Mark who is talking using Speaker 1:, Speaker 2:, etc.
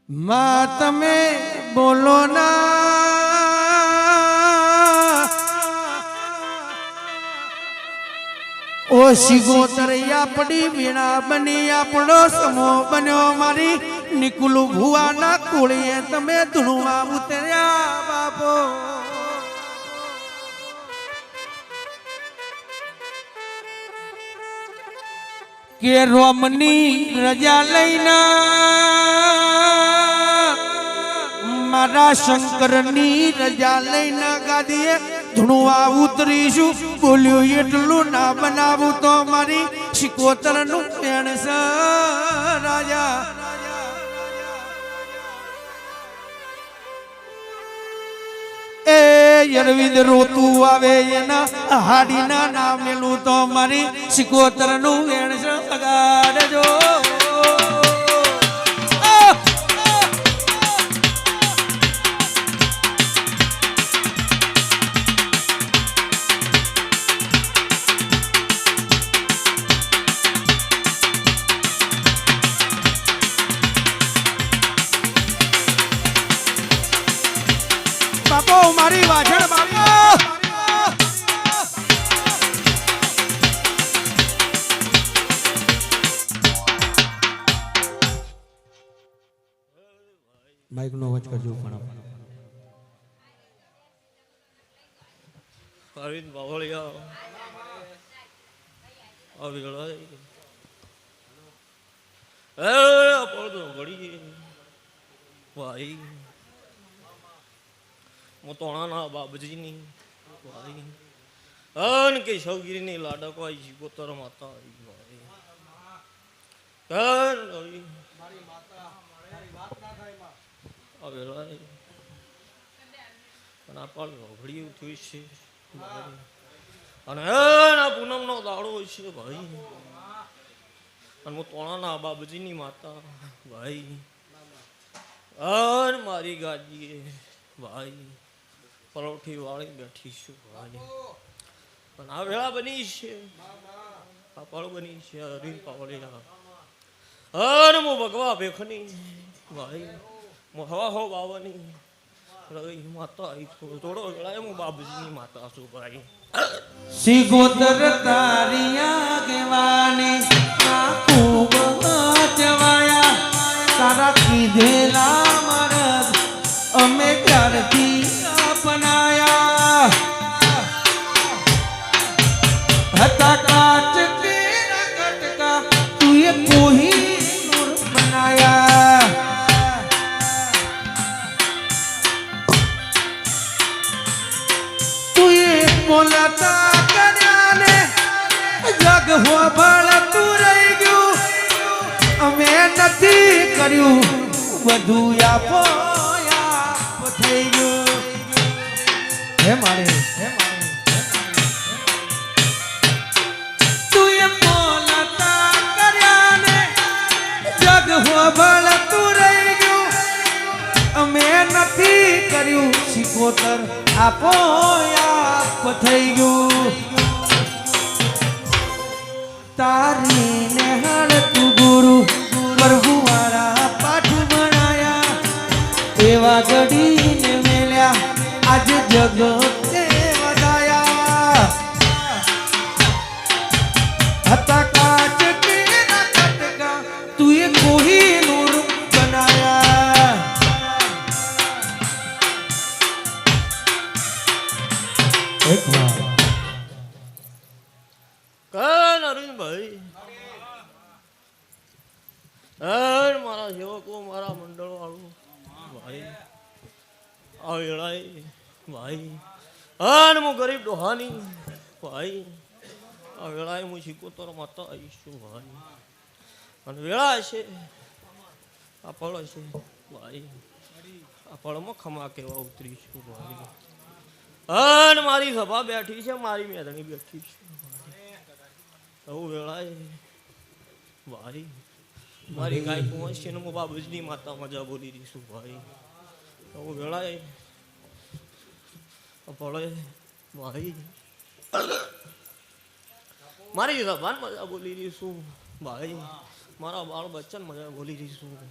Speaker 1: માં તમે બોલો ના ઓ શિગોતરૈયા પડી વીણા બની આપણો સમો બન્યો મારી નિકુલુ ભુવાના કુળીએ તમે ધૂણવા ઉતર્યા બાપો કે રોમની રજા લઈને મારા શંકરની રજા લઈને ગાદીએ ધૂણવા ઉતરીશું બોલ્યું એટલું ના બનાવું તો મારી શિકોતરનું પેણ છે રાજા એ અરવિંદ રોતું આવે એના હાડીના નામ મેલું તો મારી શિકોતરનું વેણ છે બગાડજો બાપો મારી વાછળ બાપો માઈક નો અવાજ કરજો પણ
Speaker 2: અરવિંદ બાવળિયા અવિળાય પડતો ઘડી ભાઈ મોતોણાના બાબજીની ભાઈ અન કે સૌગીરીની લાડકો આવી શિકોતર માતા આવી ભાઈ કર ભાઈ અવેલાય અને આ પાળ ઘડી થયું છે અને આ પૂનમનો દાડો છે ભાઈ અને મોતોણાના બાબજીની માતા ભાઈ અન મારી ગાડીએ ભાઈ પરોઠી વાળી બેઠી છું ભાઈ પણ આ વેળા બની છે આ પળ બની છે અરવિંદ પાવળિયા અરે હું ભગવા ભેખની ભાઈ હું હવા હો બાવાની રવિ માતા આવી થોડો વેળાએ હું બાબુજીની માતા છું ભાઈ
Speaker 1: શિકોતર તારિયા કેવાની ખૂબ જવાયા તારા કીધેલા મરદ અમે ત્યારથી અપનાયા હતા કાચ કેરા કટકા તુએ કોહિનૂર બનાયા તુએ બોલતા કર્યાને જગ હોબળ તું રહી ગયું અમે નથી કર્યું બધું આપો થઈ ગયું હે મારે તું એ બોલતા કર્યાને જગ હોબળ તું રહી ગયું અમે નથી કર્યું શિકોતર આપો આપ થઈ ગયું તારી ને હળ તું ગુરુ પ્રભુ વાળા પાઠ ભણાયા એવા ઘડીને મેલ્યા આજે જગતે વધાયા હતા કાચ કેરા કટકા તુએ કોહિનૂર બનાયા એક વાર
Speaker 2: કન અરવિંદ ભાઈ અર મારા સેવકો મારા મંડળ વાળું ભાઈ આ વેળાએ ભાઈ અન હું ગરીબ ડોહાની ભાઈ આ વેળાએ હું શિકોતર માતા આવીશું ભાઈ અને વેળા છે આ પળ છે ભાઈ આ પળમાં ખમા કેવા ઉતરીશું ભાઈ અન મારી સભા બેઠી છે મારી મેદણી બેઠી છે આવું વેળાએ ભાઈ મારી ગાય કુંવર છે ને હું બાબુજીની માતા મજા બોલી રહીશું ભાઈ આવું વેળાએ પડે ભાઈ મારી જબાન મજા બોલી રહીશું ભાઈ મારા બાળ બચ્ચન મજા બોલી રહીશું